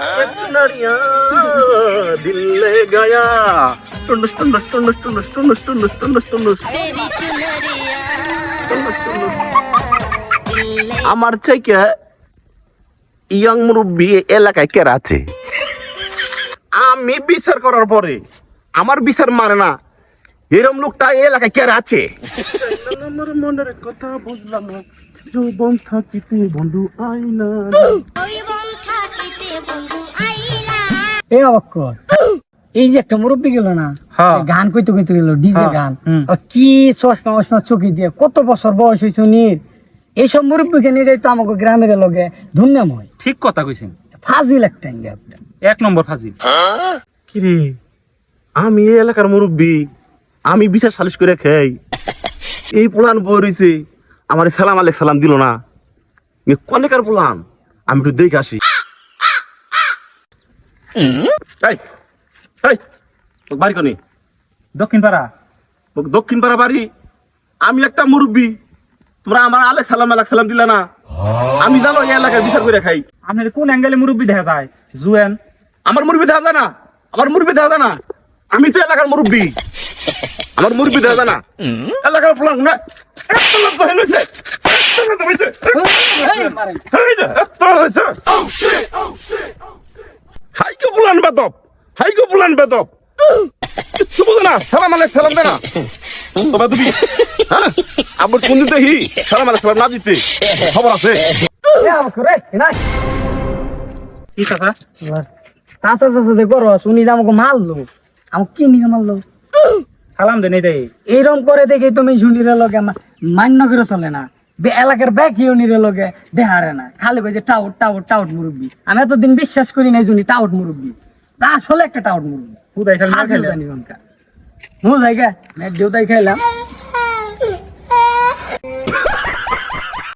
चुनरिया दिल ले गया टुंडुस टुंडुस टुंडुस टुंडुस टुंडुस टुंडुस टुंडुस टुंडुस तेरी चुनरिया टुंडुस टुंडुस दिल ले আমার থেকে ইয়ং মুরব্বী এলাকায় কেরা আছে আমি বিচার করার পরে আমার বিচার মানে না এরম লোকটা এই এলাকায় কেরা আছে আমার মনের কথা বুঝলাম না যৌবন থাকিতে বন্ধু আইনা ওই বন থাকিতে বন্ধু আইলা এ অবক্ষর এই যে একটা মুরব্বী গেল না হ্যাঁ। গান কইতে কইতে গেল ডিজে হ্যাঁ, গান হুম। আর কি চশমা মশমা চোখে দিয়ে কত বছর বয়স হয়েছে নির এইসব মুরব্বীকে নিয়ে যাইতো আমাকে গ্রামের লগে ধুন্যাময় ঠিক কথা কইছেন, ফাজিল একটা ইঙ্গা একটা। এক নম্বর ফাজিল। কিরে আমি এই এলাকার মুরব্বী আমি বিচার সালিশ করে খাই এই পুলান বই রইছে আমার সালাম আলেক সালাম দিল না কনেকার পুলান আমি একটু দেখে আসি এই, এই, তোর বাড়ি কনে দক্ষিণ পাড়া। দক্ষিণ পাড়া বাড়ি আমি একটা মুরব্বী তোমরা আমার আলেক সালাম দিলা না আমি জানো এই এলাকার বিচার করে খাই আপনার কোন অ্যাঙ্গেলে মুরব্বী দেখা যায়? জুয়েন আমার মুরব্বী দেখা যায় না আমার মুরব্বী দেখা যায় না আমি তো এলাকার মুরব্বী আমার মুরব্বী দেখা যায় না এলাকার পুলান না একটা লজ্জা হইছে একটা লজ্জা হইছে এই মারেন। হাইকো পুলান বেদব কিচ্ছু বোঝে না সালাম আলাইক সালাম দে না তবে তুমি হ্যাঁ আবার কোন দিতে হি সালাম আলাইক সালাম না দিতে খবর আছে এ অবক্ষর এই না কি কথা? চাচা চাচা দেখো শুনি যে আমাকে মারলো আমাকে কি নিয়ে মারলো সালাম দেন এই দেয়। এইরকম করে দেখে তুমি শুনিরে লগে মান্য করে চলে না এলাকার ব্যাগ ইউনিরে লগে দেহারে না খালি কইছে টাউট টাউট টাউট মুরব্বী আমি এতদিন বিশ্বাস করি নাই জুনি টাউট মুরব্বী তা আসলে একটা টাউট মুরব্বী খুদাই খালি না হাসিল খেলে। জানি কোনকা মু জায়গা দেউতাই খাইলাম